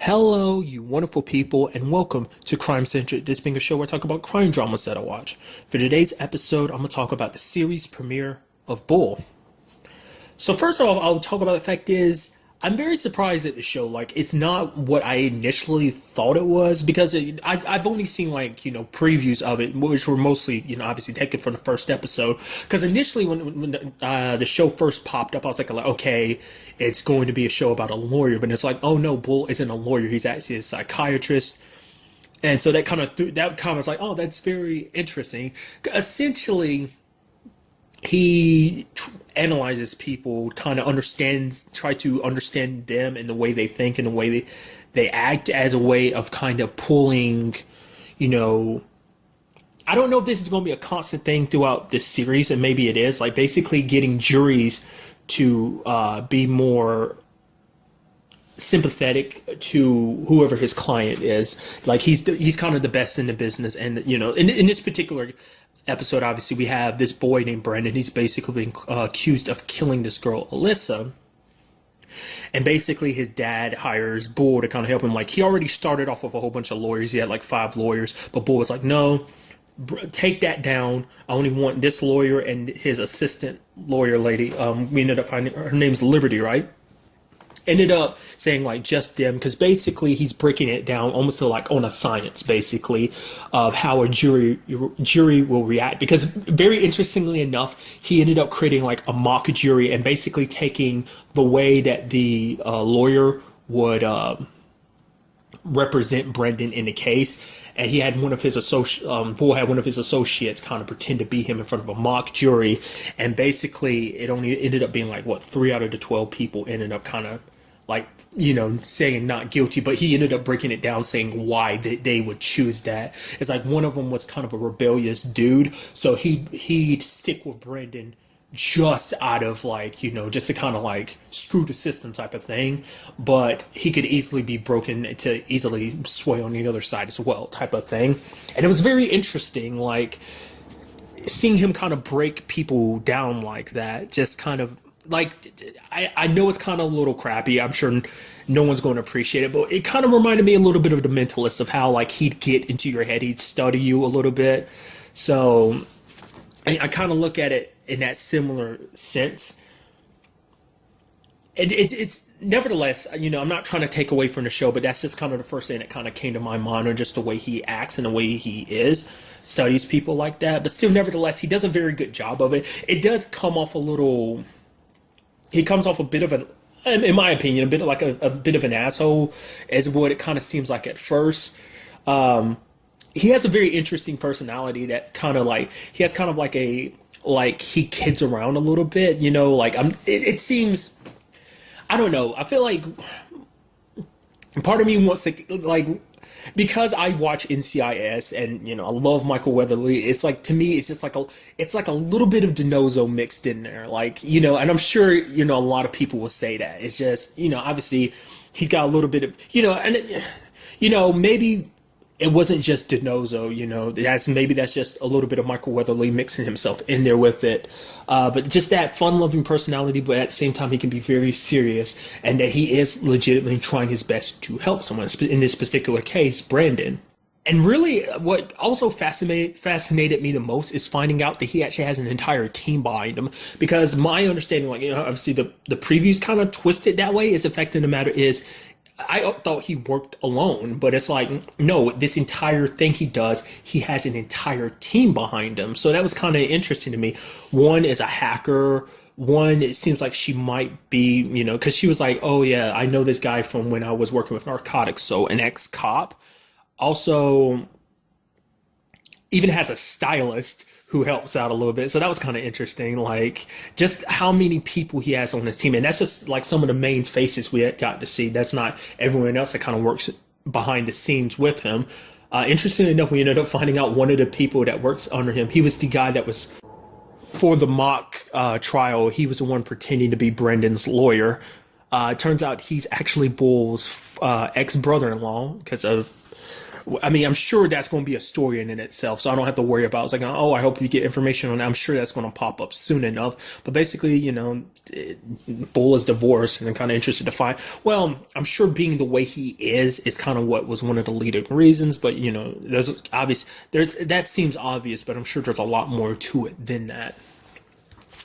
Hello, you wonderful people, and welcome to Centric. This being a show where I talk about crime dramas that I watch. For today's episode, I'm going to talk about the series premiere of Bull. So first off, I'll talk about the fact is, I'm very surprised at the show. Like, it's not what I initially thought it was, because I've only seen, previews of it, which were mostly, obviously taken from the first episode. Because initially, when the show first popped up, I was like, okay, it's going to be a show about a lawyer. But it's like, oh no, Bull isn't a lawyer. He's actually a psychiatrist. And so that kind of was like, oh, that's very interesting. Essentially, he analyzes people, kind of try to understand them and the way they think and the way they act, as a way of kind of pulling, I don't know if this is going to be a constant thing throughout this series, and maybe it is, like basically getting juries to be more sympathetic to whoever his client is. Like, he's kind of the best in the business, and in this particular episode, obviously, we have this boy named Brandon. He's basically being accused of killing this girl, Alyssa. And basically, his dad hires Bull to kind of help him. Like, he already started off with a whole bunch of lawyers. He had like 5 lawyers. But Bull was like, no, take that down. I only want this lawyer and his assistant lawyer lady. We ended up finding her name's Liberty, right? Ended up saying like just them, because basically he's breaking it down almost to like on a science, basically, of how a jury will react. Because very interestingly enough, he ended up creating like a mock jury and basically taking the way that the lawyer would represent Brendan in the case, and he had one of his Bull had one of his associates kind of pretend to be him in front of a mock jury, and basically it only ended up being like 3 out of the 12 people ended up kind of saying not guilty, but he ended up breaking it down, saying why they would choose that. It's like one of them was kind of a rebellious dude, so he'd stick with Brendan just out of just to kind of screw the system type of thing, but he could easily be broken to easily sway on the other side as well type of thing. And it was very interesting, seeing him kind of break people down like that. Just kind of I know it's kind of a little crappy. I'm sure no one's going to appreciate it, but it kind of reminded me a little bit of The Mentalist, of how he'd get into your head, he'd study you a little bit. So I kind of look at it in that similar sense. It's nevertheless, I'm not trying to take away from the show, but that's just kind of the first thing that kind of came to my mind, or just the way he acts and the way he studies people like that. But still, nevertheless, he does a very good job of it. It does come off he comes off a bit of in my opinion, a bit of a bit of an asshole, as what it kind of seems like at first. He has a very interesting personality that kind of he has kind of he kids around a little bit, it seems, I don't know. I feel like part of me wants to because I watch NCIS and I love Michael Weatherly. It's to me, it's just it's a little bit of DiNozzo mixed in there, and I'm sure a lot of people will say that. It's just obviously he's got a little bit of and maybe it wasn't just DiNozzo, that's just a little bit of Michael Weatherly mixing himself in there with it. But just that fun-loving personality, but at the same time, he can be very serious, and that he is legitimately trying his best to help someone, in this particular case, Brandon. And really, what also fascinated me the most is finding out that he actually has an entire team behind him. Because my understanding, obviously the previews kind of twisted that way, is the fact of the matter is, I thought he worked alone, but it's no, this entire thing he does, he has an entire team behind him. So that was kind of interesting to me. One is a hacker. One, it seems like she might be, because she was like, oh yeah, I know this guy from when I was working with narcotics. So an ex-cop. Also, even has a stylist who helps out a little bit. So that was kind of interesting, just how many people he has on his team. And that's just some of the main faces we got to see. That's not everyone else that kind of works behind the scenes with him. Interestingly enough, we ended up finding out one of the people that works under him, he was the guy that was, for the mock trial, he was the one pretending to be Brendan's lawyer. It turns out he's actually Bull's ex-brother-in-law, because of I mean, I'm sure that's going to be a story in itself, so I don't have to worry about. It's like, oh, I hope you get information on that. I'm sure that's going to pop up soon enough. But basically, Bull is divorced, and I'm kind of interested to find. Well, I'm sure being the way he is kind of what was one of the leading reasons. But that seems obvious, but I'm sure there's a lot more to it than that.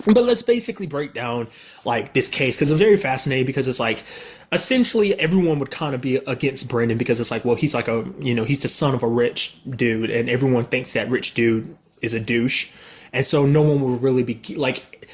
But let's basically break down like this case because it's very fascinating because it's like essentially everyone would kind of be against Brendan because it's like, well, he's like he's the son of a rich dude and everyone thinks that rich dude is a douche. And so no one will really be like,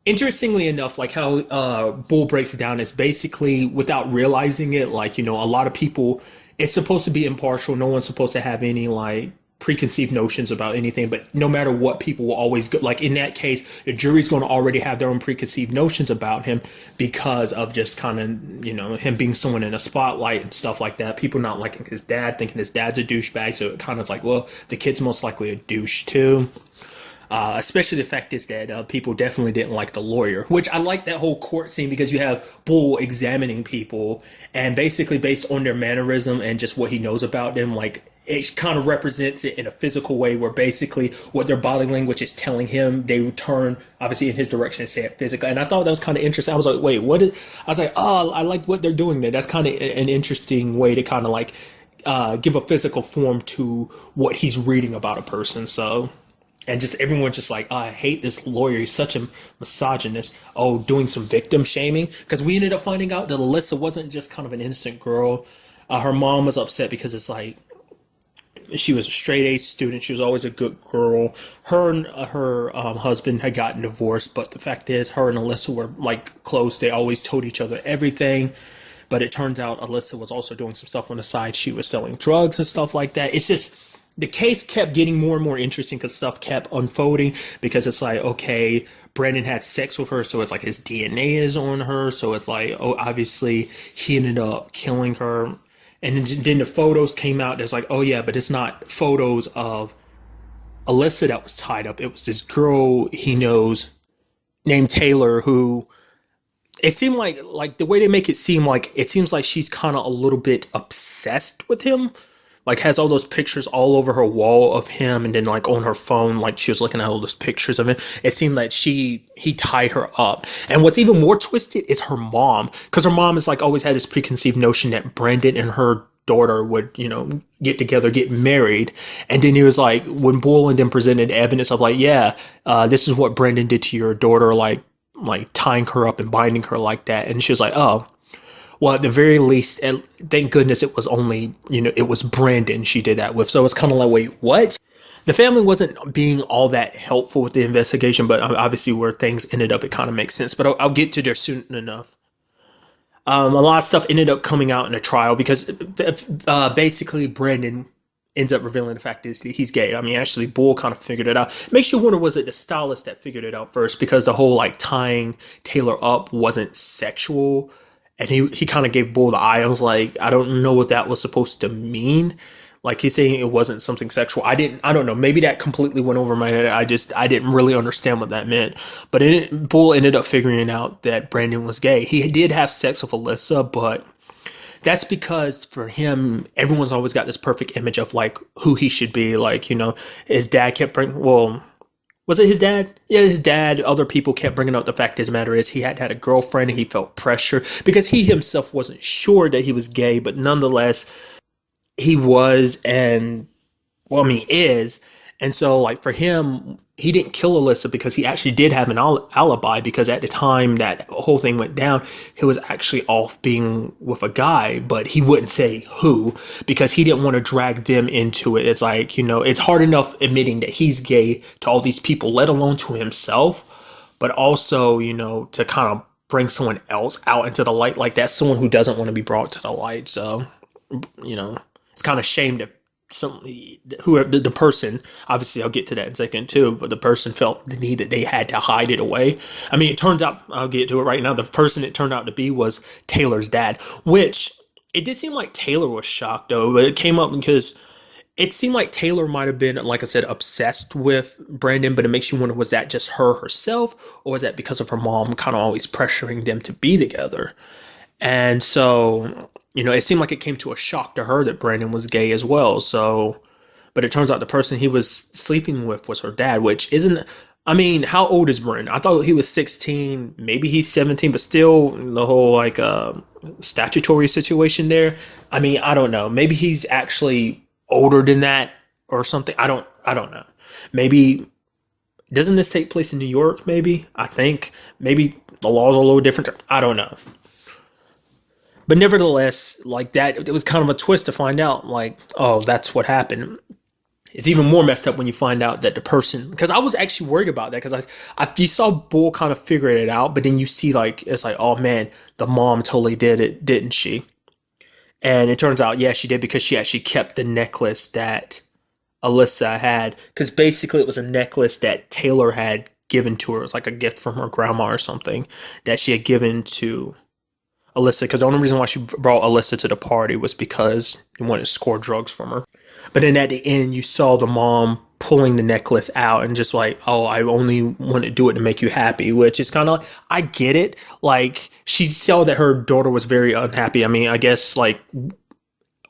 interestingly enough, like how Bull breaks it down is basically without realizing it, like, a lot of people, it's supposed to be impartial. No one's supposed to have any like preconceived notions about anything, but no matter what, people will always go, like in that case the jury's going to already have their own preconceived notions about him because of just kind of him being someone in a spotlight and stuff like that, people not liking his dad, thinking his dad's a douchebag, so it kind of like, well, the kid's most likely a douche too. Especially the fact is that people definitely didn't like the lawyer, which I like that whole court scene because you have Bull examining people and basically based on their mannerism and just what he knows about them, like it kind of represents it in a physical way where basically what their body language is telling him, they would turn obviously in his direction and say it physically. And I thought that was kind of interesting. I was like, wait, what is, I was like, oh, I like what they're doing there. That's kind of an interesting way to kind of like give a physical form to what he's reading about a person. So, and just everyone just like, oh, I hate this lawyer. He's such a misogynist. Oh, doing some victim shaming. Because we ended up finding out that Alyssa wasn't just kind of an innocent girl. Her mom was upset because it's like, she was a straight A student. She was always a good girl. Her and her husband had gotten divorced, but the fact is, her and Alyssa were like close. They always told each other everything. But it turns out Alyssa was also doing some stuff on the side. She was selling drugs and stuff like that. It's just the case kept getting more and more interesting because stuff kept unfolding. Because it's like, okay, Brandon had sex with her, so it's like his DNA is on her. So it's like, oh, obviously he ended up killing her. And then the photos came out. There's like, oh yeah, but it's not photos of Alyssa that was tied up. It was this girl he knows named Taylor who it seemed like the way they make it seem like it seems like she's kind of a little bit obsessed with him. Like has all those pictures all over her wall of him, and then like on her phone, like she was looking at all those pictures of him. It seemed like he tied her up. And what's even more twisted is her mom, because her mom is like always had this preconceived notion that Brandon and her daughter would, get together, get married. And then he was like, when Bull and then presented evidence of like, yeah, this is what Brandon did to your daughter, like tying her up and binding her like that. And she was like, oh. Well, at the very least, thank goodness it was only, it was Brandon she did that with. So it's kind of like, wait, what? The family wasn't being all that helpful with the investigation, but obviously where things ended up, it kind of makes sense. But I'll get to there soon enough. A lot of stuff ended up coming out in a trial because basically Brandon ends up revealing the fact is that he's gay. I mean, actually, Bull kind of figured it out. Makes you wonder, was it the stylist that figured it out first? Because the whole like tying Taylor up wasn't sexual. And he kind of gave Bull the eye. I was like, I don't know what that was supposed to mean. Like he's saying it wasn't something sexual. I don't know. Maybe that completely went over my head. I didn't really understand what that meant. But Bull ended up figuring out that Brandon was gay. He did have sex with Alyssa, but that's because for him, everyone's always got this perfect image of like who he should be. Like, his dad kept bringing, well, was it his dad? Yeah, his dad. Other people kept bringing up the fact of the matter is he had a girlfriend and he felt pressure because he himself wasn't sure that he was gay, but nonetheless, he was is. And so like for him, he didn't kill Alyssa because he actually did have an alibi because at the time that whole thing went down, he was actually off being with a guy, but he wouldn't say who because he didn't want to drag them into it. It's like, it's hard enough admitting that he's gay to all these people, let alone to himself, but also, to kind of bring someone else out into the light like that, someone who doesn't want to be brought to the light. So, it's kind of shame that the person, obviously I'll get to that in a second too, but the person felt the need that they had to hide it away. I mean, it turns out, I'll get to it right now, the person it turned out to be was Taylor's dad, which it did seem like Taylor was shocked though, but it came up because it seemed like Taylor might have been, like I said, obsessed with Brandon, but it makes you wonder, was that just her herself, or was that because of her mom kind of always pressuring them to be together? And so it seemed like it came to a shock to her that Brandon was gay as well. So, but it turns out the person he was sleeping with was her dad, which isn't. I mean, how old is Brandon? I thought he was 16, maybe he's 17, but still the whole like statutory situation there. I mean, I don't know. Maybe he's actually older than that or something. I don't know. Maybe doesn't this take place in New York? Maybe I think maybe the laws are a little different. I don't know. But nevertheless, like that, it was kind of a twist to find out, like, oh, that's what happened. It's even more messed up when you find out that the person, because I was actually worried about that, because you saw Bull kind of figure it out, but then you see like, it's like, oh man, the mom totally did it, didn't she? And it turns out, yeah, she did, because she actually kept the necklace that Alyssa had, because basically it was a necklace that Taylor had given to her. It was like a gift from her grandma or something that she had given to Alyssa, because the only reason why she brought Alyssa to the party was because he wanted to score drugs from her. But then at the end, you saw the mom pulling the necklace out and just like, oh, I only want to do it to make you happy, which is kind of like, I get it. Like, she saw that her daughter was very unhappy. I mean, I guess like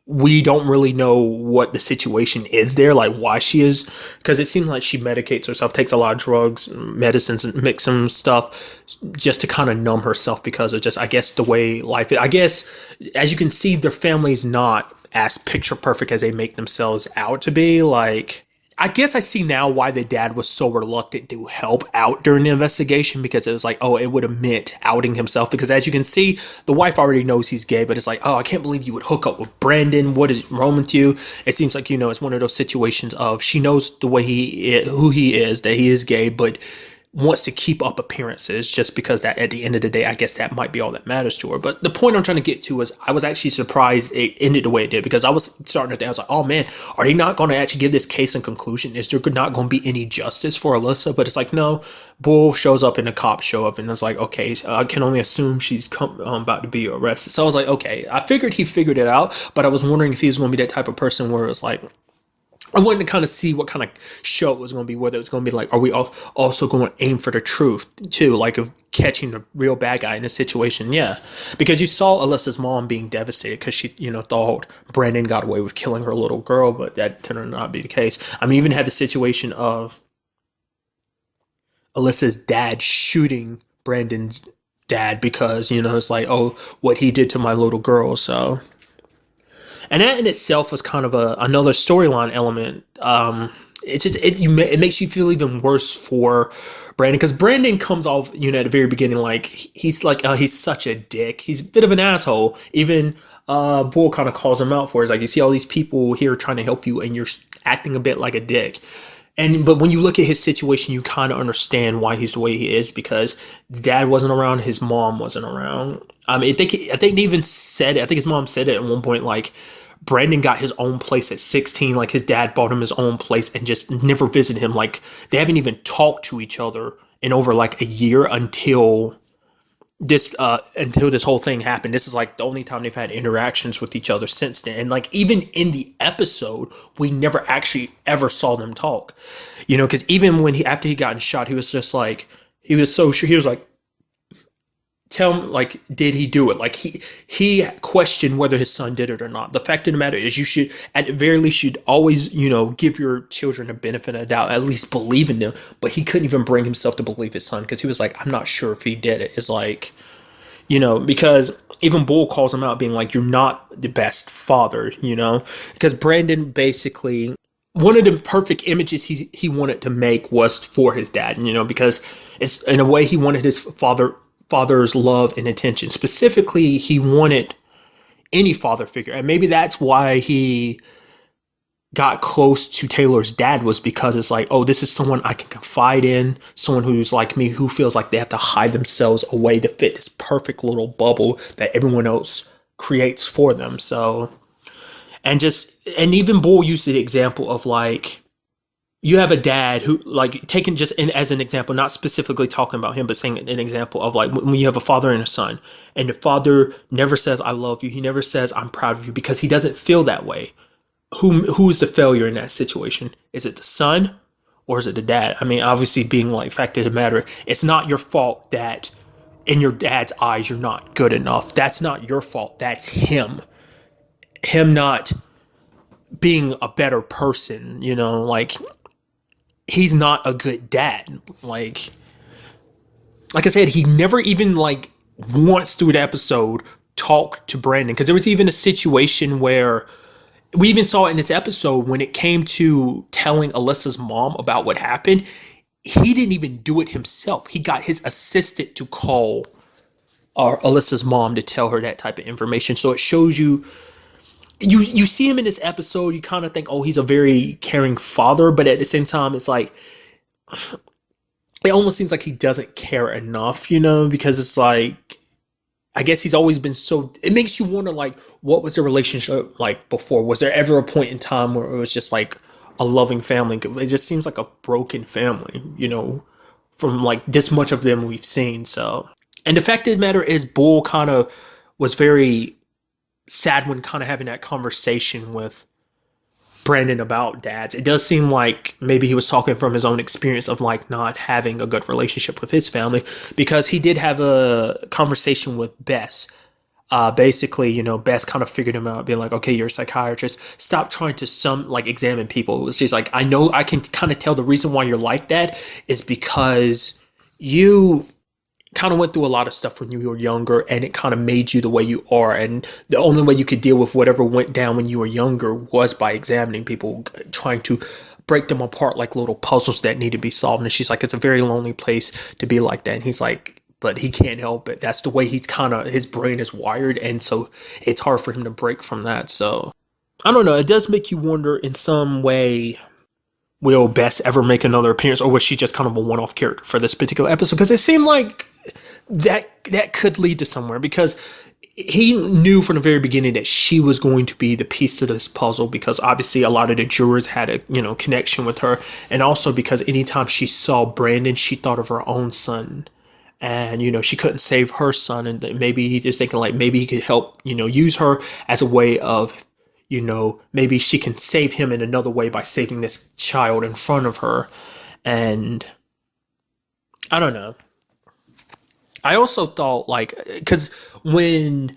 we don't really know what the situation is there, like why she is, because it seems like she medicates herself, takes a lot of drugs, medicines, and mix some stuff just to kind of numb herself, because of just, I guess, the way life is. I guess, as you can see, their family's not as picture perfect as they make themselves out to be. Like, I guess I see now why the dad was so reluctant to help out during the investigation, because it was like, oh, it would have meant outing himself. Because as you can see, the wife already knows he's gay, but it's like, oh, I can't believe you would hook up with Brandon. What is wrong with you? It seems like, it's one of those situations of she knows the way who he is, that he is gay, but wants to keep up appearances just because that at the end of the day, I guess that might be all that matters to her. But the point I'm trying to get to is I was actually surprised it ended the way it did, because I was starting to think, I was like, oh man, are they not going to actually give this case a conclusion? Is there not going to be any justice for Alyssa? But it's like, no, Bull shows up and the cops show up, and it's like, okay, so I can only assume she's about to be arrested. So I was like, okay, I figured he figured it out, but I was wondering if he was going to be that type of person where it's like, I wanted to kind of see what kind of show it was going to be, whether it was going to be like, are we also going to aim for the truth too, like of catching the real bad guy in a situation? Yeah, because you saw Alyssa's mom being devastated because she, thought Brandon got away with killing her little girl, but that turned out not to be the case. I mean, even had the situation of Alyssa's dad shooting Brandon's dad because, it's like, oh, what he did to my little girl, so... And that in itself was kind of another storyline element. It makes you feel even worse for Brandon, because Brandon comes off, at the very beginning, like he's like, he's such a dick. He's a bit of an asshole. Even Bull kind of calls him out for it. It's like, you see all these people here trying to help you, and you're acting a bit like a dick. But when you look at his situation, you kind of understand why he's the way he is, because dad wasn't around, his mom wasn't around. I mean, I think they even said it. I think his mom said it at one point, like, Brandon got his own place at 16. Like, his dad bought him his own place and just never visited him. Like, they haven't even talked to each other in over like a year until this whole thing happened. This is like the only time they've had interactions with each other since then. And like, even in the episode, we never actually ever saw them talk, because even when after he got shot, he was just like, he was so sure. He was like, tell him, like, did he do it? Like, he questioned whether his son did it or not. The fact of the matter is, you should, at the very least, should always, give your children a benefit of the doubt, at least believe in them. But he couldn't even bring himself to believe his son, because he was like, I'm not sure if he did it. It's like, because even Bull calls him out, being like, you're not the best father, because Brandon basically, one of the perfect images he wanted to make was for his dad, because it's, in a way, he wanted his father's love and attention. Specifically, he wanted any father figure, and maybe that's why he got close to Taylor's dad, was because it's like, oh, this is someone I can confide in, someone who's like me, who feels like they have to hide themselves away to fit this perfect little bubble that everyone else creates for them. So, and even Bull used the example of like, you have a dad who, like, taken just as an example, not specifically talking about him, but saying an example of like when you have a father and a son, and the father never says, I love you. He never says, I'm proud of you, because he doesn't feel that way. Who's the failure in that situation? Is it the son or is it the dad? I mean, obviously, being like, fact of the matter, it's not your fault that in your dad's eyes, you're not good enough. That's not your fault. That's him. Him not being a better person, you know, like he's not a good dad. Like I said, he never even like once through the episode talked to Brandon, because there was even a situation where we even saw it in this episode when it came to telling Alyssa's mom about what happened. He didn't even do it himself. He got his assistant to call Alyssa's mom to tell her that type of information. So it shows you see him in this episode, you kind of think, oh, he's a very caring father, but at the same time, it's like, it almost seems like he doesn't care enough, you know, because it's like, I guess he's always been so, it makes you wonder, like, what was the relationship like before? Was there ever a point in time where it was just like a loving family? It just seems like a broken family, you know, from like this much of them we've seen. So, and the fact of the matter is, Bull kind of was very sad when kind of having that conversation with Brandon about dads. It does seem like maybe he was talking from his own experience of like not having a good relationship with his family, because he did have a conversation with Bess. Basically, you know, Bess kind of figured him out, being like, okay, you're a psychiatrist. Stop trying to examine people. She's like, I know, I can kind of tell the reason why you're like that is because you kind of went through a lot of stuff when you were younger, and it kind of made you the way you are. And the only way you could deal with whatever went down when you were younger was by examining people, trying to break them apart like little puzzles that need to be solved. And she's like, it's a very lonely place to be like that. And he's like, but he can't help it. That's the way his brain is wired. And so it's hard for him to break from that. So I don't know. It does make you wonder in some way, will Bess ever make another appearance, or was she just kind of a one-off character for this particular episode? Because it seemed like that could lead to somewhere, because he knew from the very beginning that she was going to be the piece to this puzzle, because obviously a lot of the jurors had a, you know, connection with her, and also because anytime she saw Brandon, she thought of her own son, and, you know, she couldn't save her son, and maybe he just thinking like maybe he could help, you know, use her as a way of, you know, maybe she can save him in another way by saving this child in front of her. And I don't know. I also thought, like, because when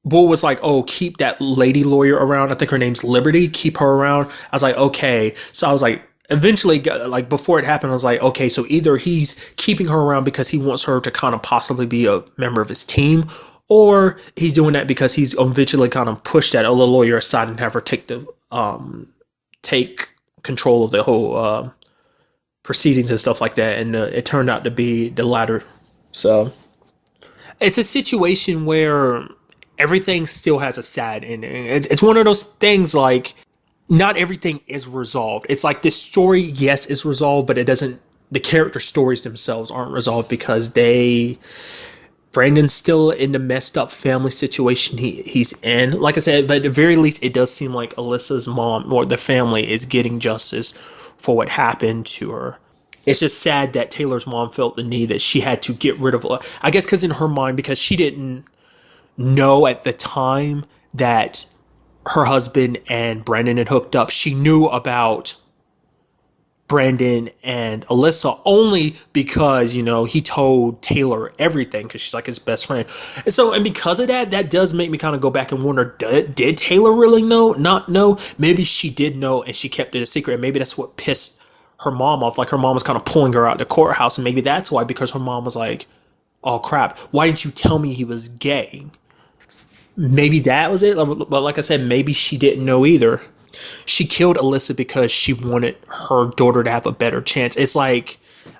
Bull was like, oh, keep that lady lawyer around, I think her name's Liberty, keep her around, I was like, okay. So I was like, eventually, like, before it happened, I was like, okay, so either he's keeping her around because he wants her to kind of possibly be a member of his team, or he's doing that because he's eventually kind of pushed that other lawyer aside and have her take control of the whole proceedings and stuff like that. And it turned out to be the latter. So it's a situation where everything still has a sad ending. It's one of those things, like, not everything is resolved. It's like this story, yes, is resolved, but it doesn't, the character stories themselves aren't resolved, because Brandon's still in the messed up family situation he's in. Like I said, but at the very least, it does seem like Alyssa's mom or the family is getting justice for what happened to her. It's just sad that Taylor's mom felt the need that she had to get rid of, I guess because in her mind, because she didn't know at the time that her husband and Brandon had hooked up. She knew about Brandon and Alyssa only because, you know, he told Taylor everything, because she's like his best friend. And because of that, that does make me kind of go back and wonder, did Taylor really know? Not know? Maybe she did know and she kept it a secret, and maybe that's what pissed her mom off. Like, her mom was kind of pulling her out the courthouse, and maybe that's why, because her mom was like, oh crap, why didn't you tell me he was gay? Maybe that was it. But like I said, maybe she didn't know either. She killed Alyssa because she wanted her daughter to have a better chance. It's like,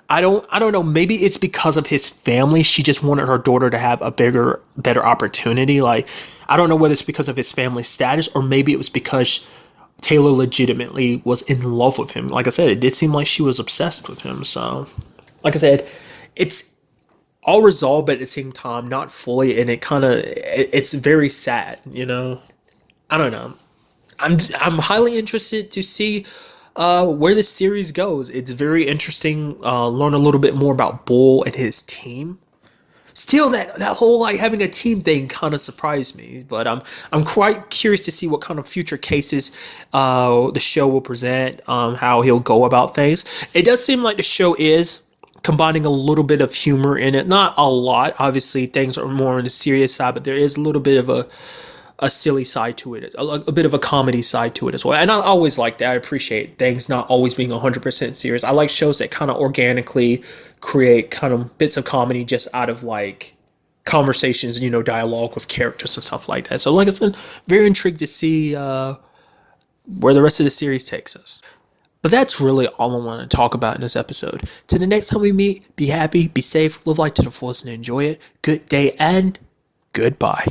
I don't know. Maybe it's because of his family. She just wanted her daughter to have a better opportunity. Like, I don't know whether it's because of his family status, or maybe it was because Taylor legitimately was in love with him. Like I said, it did seem like she was obsessed with him. So, like I said, it's all resolved, but at the same time, not fully. And it's very sad, you know? I don't know. I'm highly interested to see where this series goes. It's very interesting. Learn a little bit more about Bull and his team. Still, that whole like having a team thing kind of surprised me, but I'm quite curious to see what kind of future cases the show will present, how he'll go about things. It does seem like the show is combining a little bit of humor in it. Not a lot. Obviously, things are more on the serious side, but there is a little bit of a silly side to it, a bit of a comedy side to it as well. And I always like that. I appreciate things not always being 100% serious. I like shows that kind of organically create kind of bits of comedy just out of like conversations, dialogue with characters and stuff like that. So like I said, very intrigued to see where the rest of the series takes us. But that's really all I want to talk about in this episode. Till the next time we meet, be happy, be safe, live life to the fullest and enjoy it. Good day and goodbye.